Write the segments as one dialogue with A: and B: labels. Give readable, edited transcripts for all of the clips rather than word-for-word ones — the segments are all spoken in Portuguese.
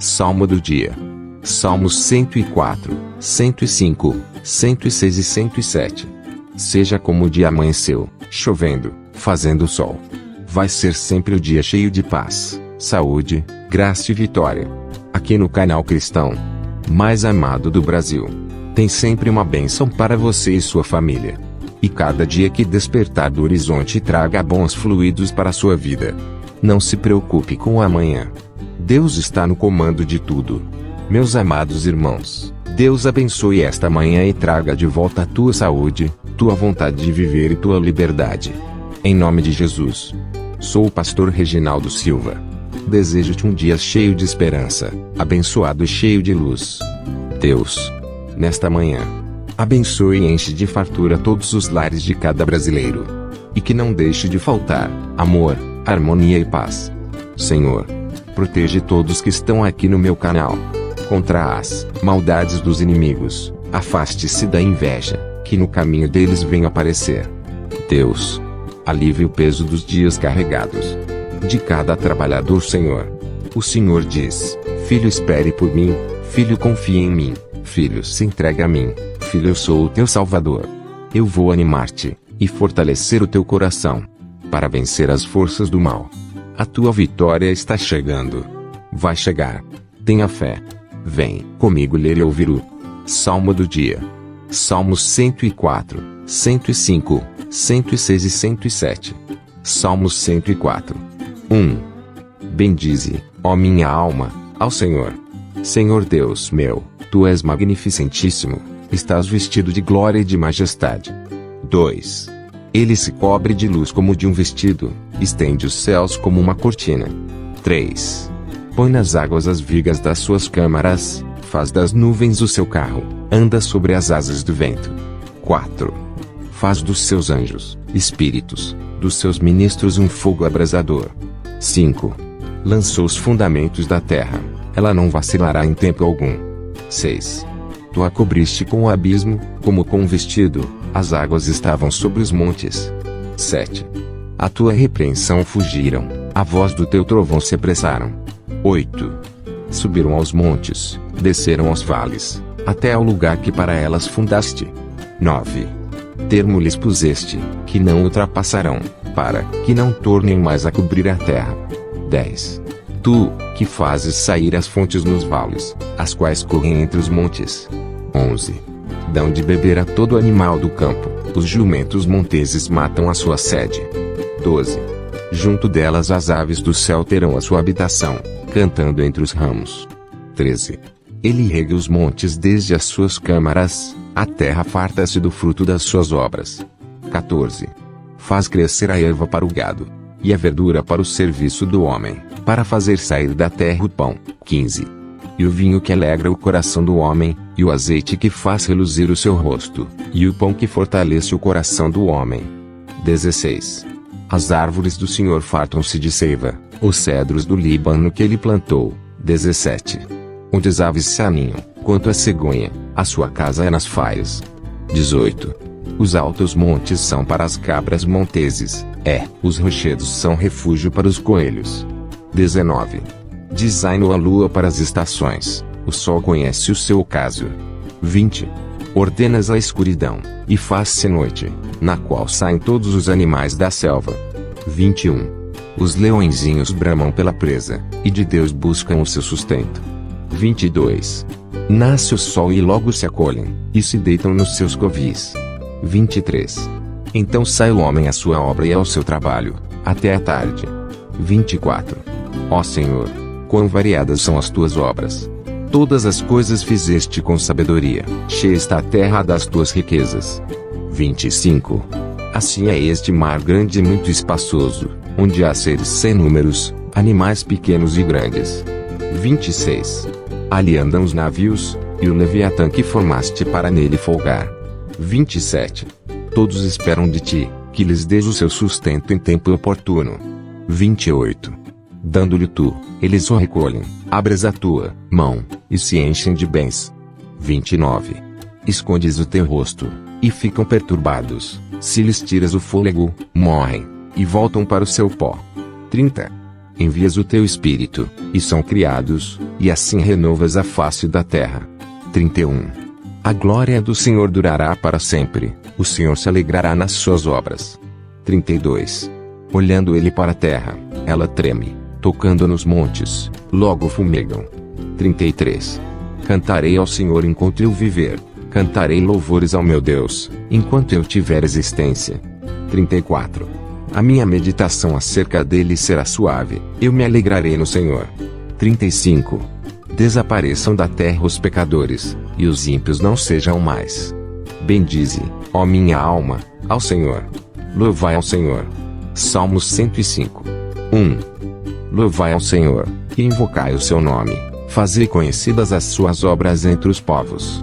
A: Salmo do dia. Salmos 104, 105, 106 e 107. Seja como o dia amanheceu, chovendo, fazendo sol. Vai ser sempre o dia cheio de paz, saúde, graça e vitória. Aqui no canal cristão mais amado do Brasil, tem sempre uma bênção para você e sua família. E cada dia que despertar do horizonte traga bons fluidos para a sua vida. Não se preocupe com o amanhã. Deus está no comando de tudo. Meus amados irmãos, Deus abençoe esta manhã e traga de volta a tua saúde, tua vontade de viver e tua liberdade. Em nome de Jesus. Sou o pastor Reginaldo Silva. Desejo-te um dia cheio de esperança, abençoado e cheio de luz. Deus, nesta manhã, abençoe e enche de fartura todos os lares de cada brasileiro. E que não deixe de faltar amor, harmonia e paz. Senhor, protege todos que estão aqui no meu canal contra as maldades dos inimigos. Afaste-se da inveja, que no caminho deles vem aparecer. Deus, alivie o peso dos dias carregados de cada trabalhador, Senhor. O Senhor diz: filho, espere por mim, filho, confie em mim, filho, se entregue a mim, filho, eu sou o teu Salvador. Eu vou animar-te e fortalecer o teu coração para vencer as forças do mal. A tua vitória está chegando. Vai chegar. Tenha fé. Vem comigo ler e ouvir o Salmo do dia. Salmos 104, 105, 106 e 107. Salmos 104. 1. Bendize, ó minha alma, ao Senhor. Senhor Deus meu, tu és magnificentíssimo, estás vestido de glória e de majestade. 2. Ele se cobre de luz como de um vestido, estende os céus como uma cortina. 3. Põe nas águas as vigas das suas câmaras, faz das nuvens o seu carro, anda sobre as asas do vento. 4. Faz dos seus anjos, espíritos, dos seus ministros um fogo abrasador. 5. Lançou os fundamentos da terra, ela não vacilará em tempo algum. 6. Tu a cobriste com o abismo, como com um vestido, as águas estavam sobre os montes. 7. A tua repreensão fugiram, a voz do teu trovão se apressaram. 8. Subiram aos montes, desceram aos vales, até ao lugar que para elas fundaste. 9. Termo lhes puseste, que não ultrapassarão, para que não tornem mais a cobrir a terra. 10. Tu, que fazes sair as fontes nos vales, as quais correm entre os montes. 11. Dão de beber a todo animal do campo, os jumentos monteses matam a sua sede. 12. Junto delas as aves do céu terão a sua habitação, cantando entre os ramos. 13. Ele rega os montes desde as suas câmaras, a terra farta-se do fruto das suas obras. 14. Faz crescer a erva para o gado, e a verdura para o serviço do homem, para fazer sair da terra o pão. 15. E o vinho que alegra o coração do homem, e o azeite que faz reluzir o seu rosto, e o pão que fortalece o coração do homem. 16. As árvores do Senhor fartam-se de seiva, os cedros do Líbano que ele plantou. 17. Onde as aves se aninham, quanto a cegonha, a sua casa é nas faias. 18. Os altos montes são para as cabras monteses, os rochedos são refúgio para os coelhos. 19. Designou a lua para as estações, o sol conhece o seu ocaso. 20. Ordenas a escuridão, e faz-se noite, na qual saem todos os animais da selva. 21. Os leõezinhos bramam pela presa, e de Deus buscam o seu sustento. 22. Nasce o sol e logo se acolhem, e se deitam nos seus covis. 23. Então sai o homem à sua obra e ao seu trabalho, até a tarde. 24. Ó Senhor, quão variadas são as tuas obras! Todas as coisas fizeste com sabedoria, cheia está a terra das tuas riquezas. 25. Assim é este mar grande e muito espaçoso, onde há seres sem números, animais pequenos e grandes. 26. Ali andam os navios, e o Leviatã que formaste para nele folgar. 27. Todos esperam de ti, que lhes dês o seu sustento em tempo oportuno. 28. Dando-lhe tu, eles o recolhem, abres a tua mão, e se enchem de bens. 29. Escondes o teu rosto, e ficam perturbados, se lhes tiras o fôlego, morrem, e voltam para o seu pó. 30. envias o teu espírito, e são criados, e assim renovas a face da terra. 31. A glória do Senhor durará para sempre, o Senhor se alegrará nas suas obras. 32. Olhando ele para a terra, ela treme, tocando nos montes, logo fumegam. 33. Cantarei ao Senhor enquanto eu viver, cantarei louvores ao meu Deus, enquanto eu tiver existência. 34. A minha meditação acerca dele será suave, eu me alegrarei no Senhor. 35. Desapareçam da terra os pecadores, e os ímpios não sejam mais. Bendize, ó minha alma, ao Senhor. Louvai ao Senhor. Salmos 105. 1. Louvai ao Senhor, e invocai o seu nome, fazei conhecidas as suas obras entre os povos.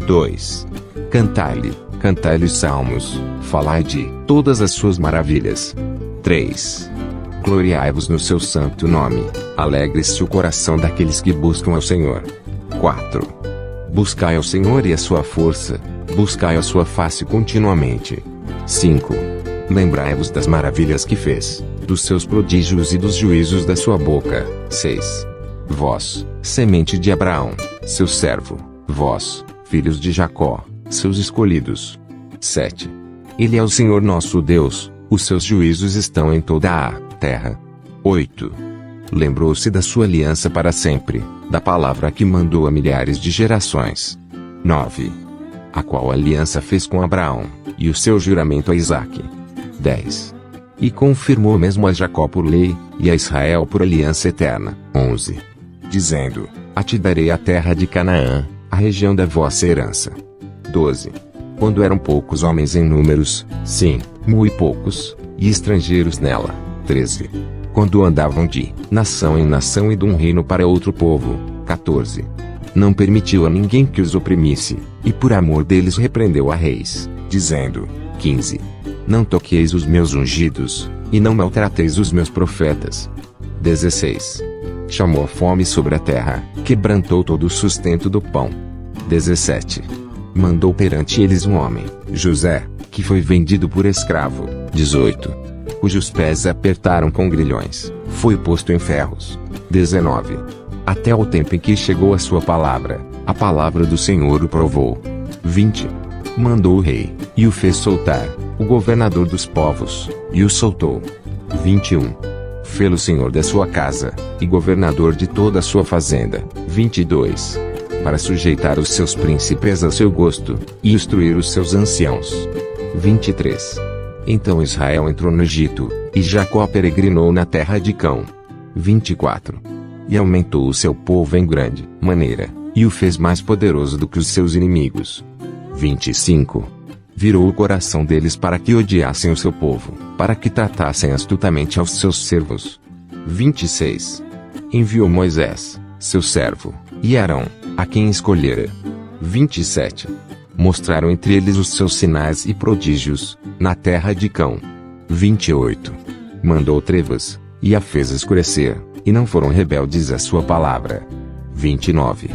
A: 2. Cantai-lhe salmos, falai de todas as suas maravilhas. 3. Gloriai-vos no seu santo nome, alegre-se o coração daqueles que buscam ao Senhor. 4. Buscai ao Senhor e a sua força, buscai a sua face continuamente. 5. Lembrai-vos das maravilhas que fez, dos seus prodígios e dos juízos da sua boca. 6. Vós, semente de Abraão, seu servo, vós, filhos de Jacó, seus escolhidos. 7. Ele é o Senhor nosso Deus, os seus juízos estão em toda a terra. 8. Lembrou-se da sua aliança para sempre, da palavra que mandou a milhares de gerações. 9. A qual aliança fez com Abraão, e o seu juramento a Isaque. 10. E confirmou mesmo a Jacó por lei, e a Israel por aliança eterna. 11. Dizendo, a ti darei a terra de Canaã, a região da vossa herança. 12. Quando eram poucos homens em números, sim, muito poucos, e estrangeiros nela. 13. Quando andavam de nação em nação e de um reino para outro povo. 14. Não permitiu a ninguém que os oprimisse, e por amor deles repreendeu a reis, dizendo. 15. Não toqueis os meus ungidos, e não maltrateis os meus profetas. 16. Chamou a fome sobre a terra, quebrantou todo o sustento do pão. 17. Mandou perante eles um homem, José, que foi vendido por escravo. 18. Cujos pés apertaram com grilhões, foi posto em ferros. 19. Até o tempo em que chegou a sua palavra, a palavra do Senhor o provou. 20. Mandou o rei, e o fez soltar, o governador dos povos, e o soltou. 21. Fê-lo senhor da sua casa, e governador de toda a sua fazenda. 22. Para sujeitar os seus príncipes a seu gosto, e instruir os seus anciãos. 23. Então Israel entrou no Egito, e Jacó peregrinou na terra de Cão. 24. E aumentou o seu povo em grande maneira, e o fez mais poderoso do que os seus inimigos. 25. Virou o coração deles para que odiassem o seu povo, para que tratassem astutamente aos seus servos. 26. Enviou Moisés, seu servo, e Arão, a quem escolhera. 27. Mostraram entre eles os seus sinais e prodígios, na terra de Cão. 28. Mandou trevas, e a fez escurecer, e não foram rebeldes à sua palavra. 29.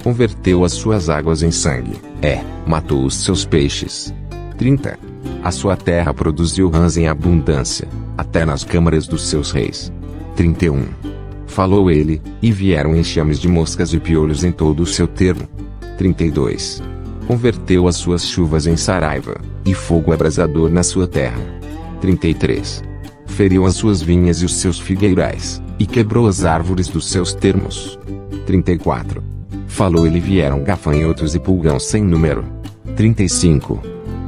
A: Converteu as suas águas em sangue, matou os seus peixes. 30. A sua terra produziu rãs em abundância, até nas câmaras dos seus reis. 31. Falou ele, e vieram enxames de moscas e piolhos em todo o seu termo. 32. Converteu as suas chuvas em saraiva, e fogo abrasador na sua terra. 33. Feriu as suas vinhas e os seus figueirais, e quebrou as árvores dos seus termos. 34. Falou ele, vieram gafanhotos e pulgões sem número. 35.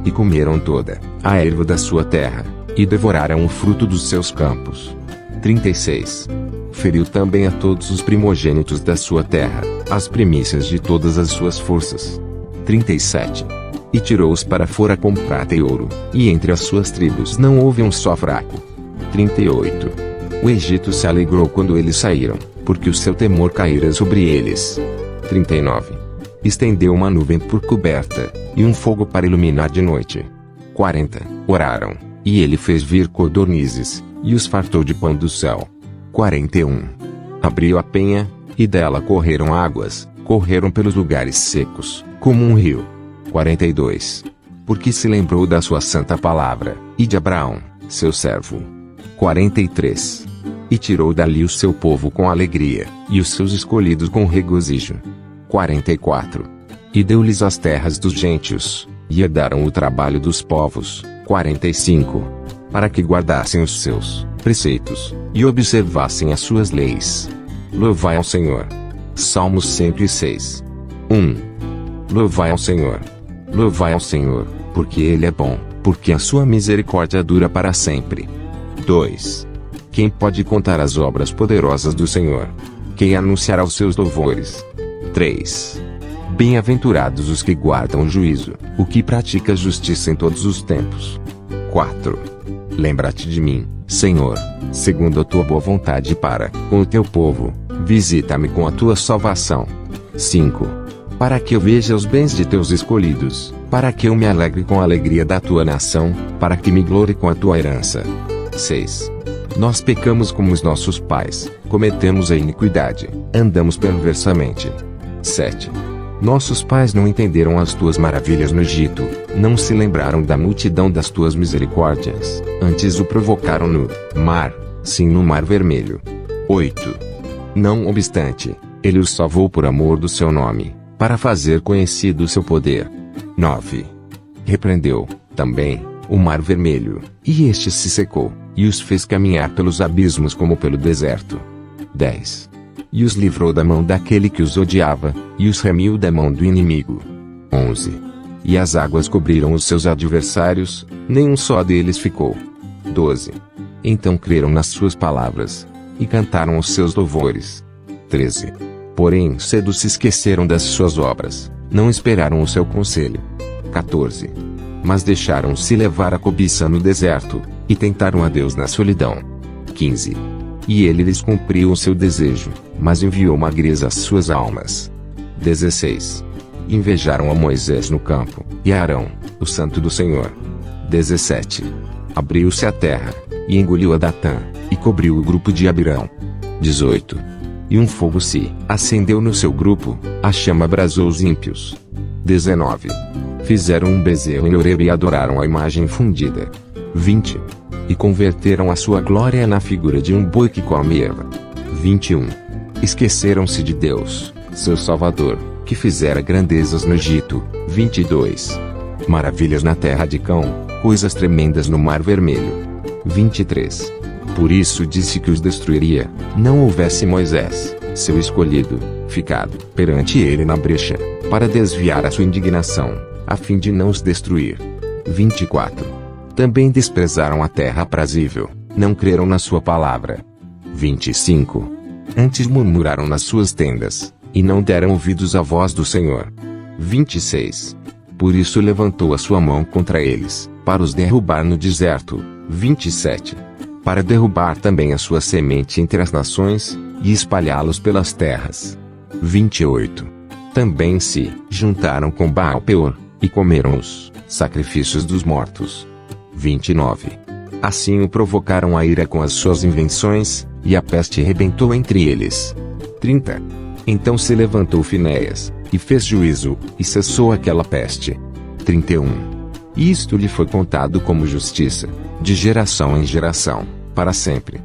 A: E comeram toda a erva da sua terra, e devoraram o fruto dos seus campos. 36. Feriu também a todos os primogênitos da sua terra, as primícias de todas as suas forças. 37. E tirou-os para fora com prata e ouro, e entre as suas tribos não houve um só fraco. 38. O Egito se alegrou quando eles saíram, porque o seu temor caíra sobre eles. 39. Estendeu uma nuvem por coberta, e um fogo para iluminar de noite. 40. Oraram, e ele fez vir codornizes, e os fartou de pão do céu. 41. Abriu a penha, e dela correram águas, correram pelos lugares secos, como um rio. 42. Porque se lembrou da sua santa palavra, e de Abraão, seu servo. 43. E tirou dali o seu povo com alegria, e os seus escolhidos com regozijo. 44. E deu-lhes as terras dos gentios, e herdaram o trabalho dos povos. 45. Para que guardassem os seus preceitos, e observassem as suas leis. Louvai ao Senhor. Salmos 106. 1. Louvai ao Senhor. Louvai ao Senhor, porque Ele é bom, porque a sua misericórdia dura para sempre. 2. Quem pode contar as obras poderosas do Senhor? Quem anunciará os seus louvores? 3. Bem-aventurados os que guardam o juízo, o que pratica justiça em todos os tempos. 4. Lembra-te de mim, Senhor, segundo a tua boa vontade para com o teu povo, visita-me com a tua salvação. 5. Para que eu veja os bens de teus escolhidos, para que eu me alegre com a alegria da tua nação, para que me glorie com a tua herança. 6. Nós pecamos como os nossos pais, cometemos a iniquidade, andamos perversamente. 7. Nossos pais não entenderam as tuas maravilhas no Egito, não se lembraram da multidão das tuas misericórdias, antes o provocaram no mar, sim, no Mar Vermelho. 8. Não obstante, ele os salvou por amor do seu nome, para fazer conhecido o seu poder. 9. Repreendeu, também, o Mar Vermelho, e este se secou, e os fez caminhar pelos abismos como pelo deserto. 10. E os livrou da mão daquele que os odiava, e os remiu da mão do inimigo. 11. E as águas cobriram os seus adversários, nenhum só deles ficou. 12. Então creram nas suas palavras, e cantaram os seus louvores. 13. Porém cedo se esqueceram das suas obras, não esperaram o seu conselho. 14. Mas deixaram-se levar a cobiça no deserto, e tentaram a Deus na solidão. 15. E ele lhes cumpriu o seu desejo, mas enviou magreza às suas almas. 16. Invejaram a Moisés no campo, e a Arão, o santo do Senhor. 17. Abriu-se a terra, e engoliu a Datã, e cobriu o grupo de Abirão. 18. E um fogo se acendeu no seu grupo, a chama abrasou os ímpios. 19. Fizeram um bezerro em Horebe e adoraram a imagem fundida. 20. E converteram a sua glória na figura de um boi que come erva. 21. Esqueceram-se de Deus, seu Salvador, que fizera grandezas no Egito. 22. Maravilhas na terra de Cão, coisas tremendas no Mar Vermelho. 23. Por isso disse que os destruiria, não houvesse Moisés, seu escolhido, ficado perante ele na brecha, para desviar a sua indignação, a fim de não os destruir. 24. Também desprezaram a terra aprazível, não creram na sua palavra. 25. Antes murmuraram nas suas tendas, e não deram ouvidos à voz do Senhor. 26. Por isso levantou a sua mão contra eles, para os derrubar no deserto. 27. Para derrubar também a sua semente entre as nações, e espalhá-los pelas terras. 28. Também se juntaram com Baal-peor, e comeram os sacrifícios dos mortos. 29. Assim o provocaram a ira com as suas invenções, e a peste rebentou entre eles. 30. Então se levantou Finéias, e fez juízo, e cessou aquela peste. 31. E isto lhe foi contado como justiça, de geração em geração, para sempre.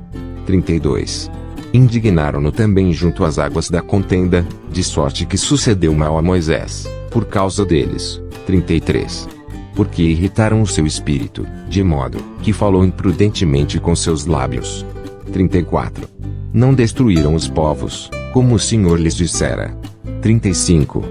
A: 32. Indignaram-no também junto às águas da contenda, de sorte que sucedeu mal a Moisés, por causa deles. 33. Porque irritaram o seu espírito, de modo que falou imprudentemente com seus lábios. 34. Não destruíram os povos, como o Senhor lhes dissera. 35.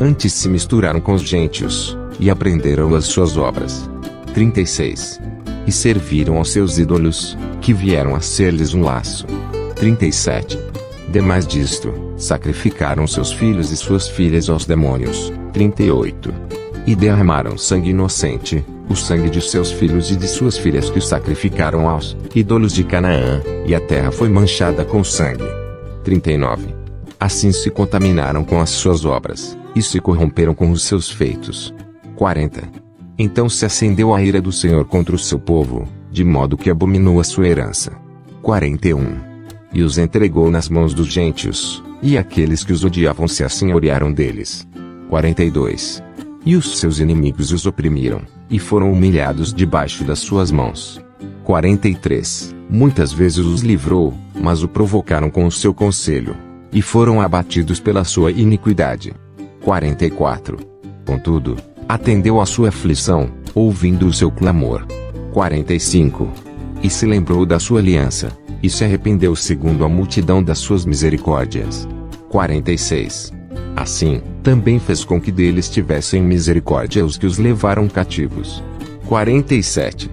A: Antes se misturaram com os gentios, e aprenderam as suas obras. 36. E serviram aos seus ídolos, que vieram a ser-lhes um laço. 37. Demais disto, sacrificaram seus filhos e suas filhas aos demônios. 38. E derramaram sangue inocente, o sangue de seus filhos e de suas filhas que os sacrificaram aos ídolos de Canaã, e a terra foi manchada com sangue. 39. Assim se contaminaram com as suas obras, e se corromperam com os seus feitos. 40. Então se acendeu a ira do Senhor contra o seu povo, de modo que abominou a sua herança. 41. E os entregou nas mãos dos gentios, e aqueles que os odiavam se assenhorearam deles. 42. E os seus inimigos os oprimiram, e foram humilhados debaixo das suas mãos. 43. Muitas vezes os livrou, mas o provocaram com o seu conselho, e foram abatidos pela sua iniquidade. 44. Contudo, atendeu à sua aflição, ouvindo o seu clamor. 45. E se lembrou da sua aliança, e se arrependeu segundo a multidão das suas misericórdias. 46. Assim, também fez com que deles tivessem misericórdia os que os levaram cativos. 47.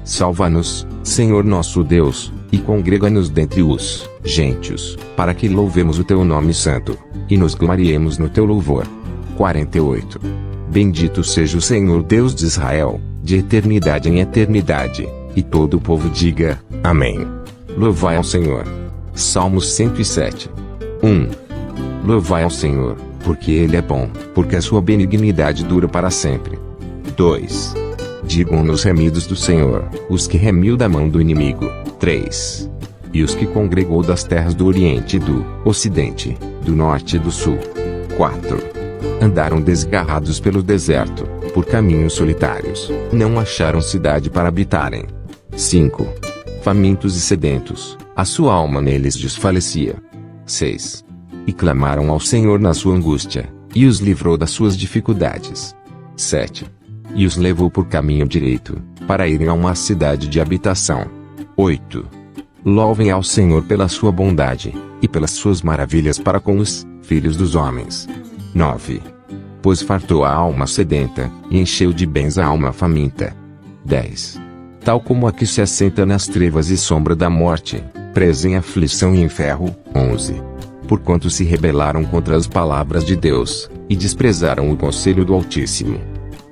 A: Salva-nos, Senhor nosso Deus, e congrega-nos dentre os gentios, para que louvemos o teu nome santo, e nos gloriemos no teu louvor. 48. Bendito seja o Senhor Deus de Israel, de eternidade em eternidade, e todo o povo diga, amém. Louvai ao Senhor. Salmos 107. 1. Louvai ao Senhor, porque Ele é bom, porque a sua benignidade dura para sempre. 2. Digam nos remidos do Senhor, os que remiu da mão do inimigo. 3. E os que congregou das terras do Oriente e do Ocidente, do Norte e do Sul. 4. Andaram desgarrados pelo deserto, por caminhos solitários, não acharam cidade para habitarem. 5. Famintos e sedentos, a sua alma neles desfalecia. 6. E clamaram ao Senhor na sua angústia, e os livrou das suas dificuldades. 7. E os levou por caminho direito, para irem a uma cidade de habitação. 8. Louvem ao Senhor pela sua bondade, e pelas suas maravilhas para com os filhos dos homens. 9. Pois fartou a alma sedenta, e encheu de bens a alma faminta. 10. Tal como a que se assenta nas trevas e sombra da morte, presa em aflição e em ferro. 11. Porquanto se rebelaram contra as palavras de Deus, e desprezaram o conselho do Altíssimo.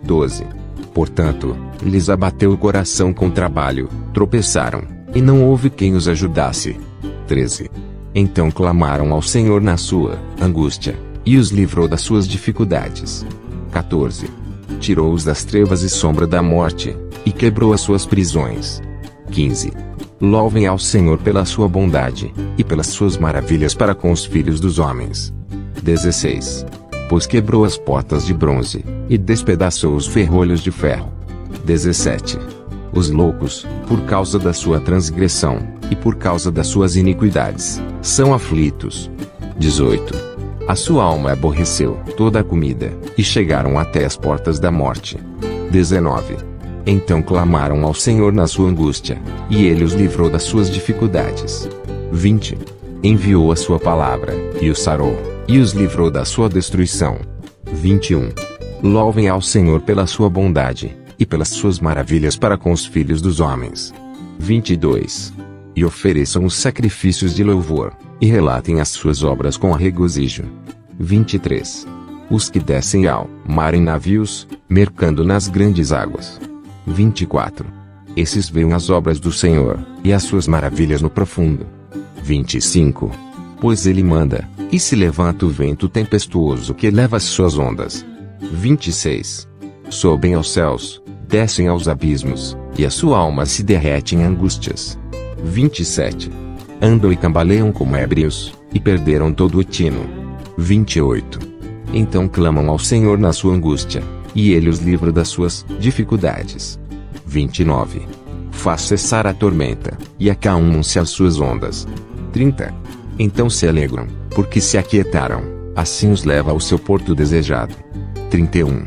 A: 12. Portanto, lhes abateu o coração com trabalho, tropeçaram, e não houve quem os ajudasse. 13. Então clamaram ao Senhor na sua angústia, e os livrou das suas dificuldades. 14. Tirou-os das trevas e sombra da morte, e quebrou as suas prisões. 15. Louvem ao Senhor pela sua bondade, e pelas suas maravilhas para com os filhos dos homens. 16. Pois quebrou as portas de bronze, e despedaçou os ferrolhos de ferro. 17. Os loucos, por causa da sua transgressão, e por causa das suas iniquidades, são aflitos. 18. A sua alma aborreceu toda a comida, e chegaram até as portas da morte. 19. Então clamaram ao Senhor na sua angústia, e Ele os livrou das suas dificuldades. 20. Enviou a sua palavra, e os sarou, e os livrou da sua destruição. 21. Louvem ao Senhor pela sua bondade, e pelas suas maravilhas para com os filhos dos homens. 22. E ofereçam os sacrifícios de louvor, e relatem as suas obras com regozijo. 23. Os que descem ao mar em navios, mercando nas grandes águas. 24. Esses veem as obras do Senhor, e as suas maravilhas no profundo. 25. Pois Ele manda, e se levanta o vento tempestuoso que leva as suas ondas. 26. Sobem aos céus, descem aos abismos, e a sua alma se derrete em angústias. 27. Andam e cambaleiam como ébrios, e perderam todo o tino. 28. Então clamam ao Senhor na sua angústia, e Ele os livra das suas dificuldades. 29. Faz cessar a tormenta, e acalmam-se as suas ondas. 30. Então se alegram, porque se aquietaram, assim os leva ao seu porto desejado. 31.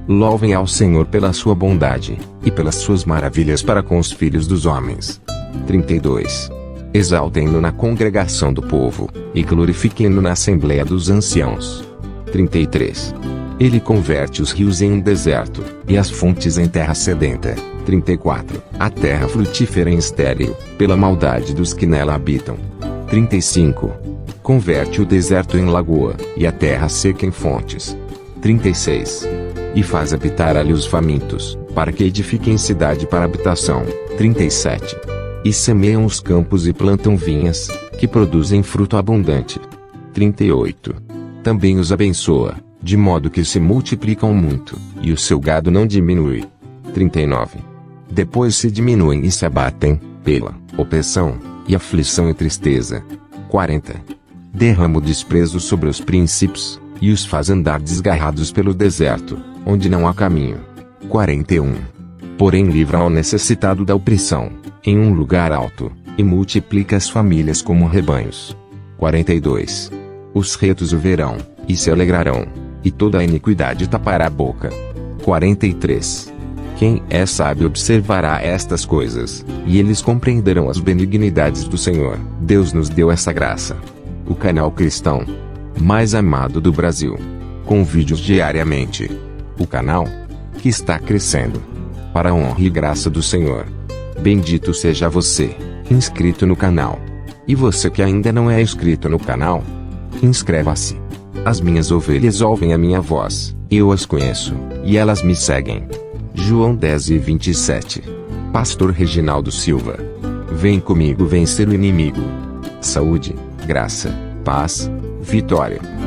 A: Louvem ao Senhor pela sua bondade, e pelas suas maravilhas para com os filhos dos homens. 32. Exaltem-no na congregação do povo, e glorifiquem-no na assembleia dos anciãos. 33. Ele converte os rios em um deserto, e as fontes em terra sedenta. 34. A terra frutífera em estéril, pela maldade dos que nela habitam. 35. Converte o deserto em lagoa, e a terra seca em fontes. 36. E faz habitar ali os famintos, para que edifiquem cidade para habitação. 37. E semeiam os campos e plantam vinhas, que produzem fruto abundante. 38. Também os abençoa, de modo que se multiplicam muito, e o seu gado não diminui. 39. Depois se diminuem e se abatem, pela opressão, e aflição e tristeza. 40. Derrama o desprezo sobre os príncipes, e os faz andar desgarrados pelo deserto, onde não há caminho. 41. Porém livra ao necessitado da opressão, em um lugar alto, e multiplica as famílias como rebanhos. 42. Os retos o verão, e se alegrarão, e toda a iniquidade tapará a boca. 43. Quem é sábio observará estas coisas, e eles compreenderão as benignidades do Senhor. Deus nos deu essa graça. O canal cristão mais amado do Brasil, com vídeos diariamente. O canal que está crescendo para a honra e graça do Senhor. Bendito seja você, inscrito no canal. E você que ainda não é inscrito no canal, inscreva-se. As minhas ovelhas ouvem a minha voz, eu as conheço, e elas me seguem. João 10:27. Pastor Reginaldo Silva. Vem comigo vencer o inimigo. Saúde, graça, paz, vitória.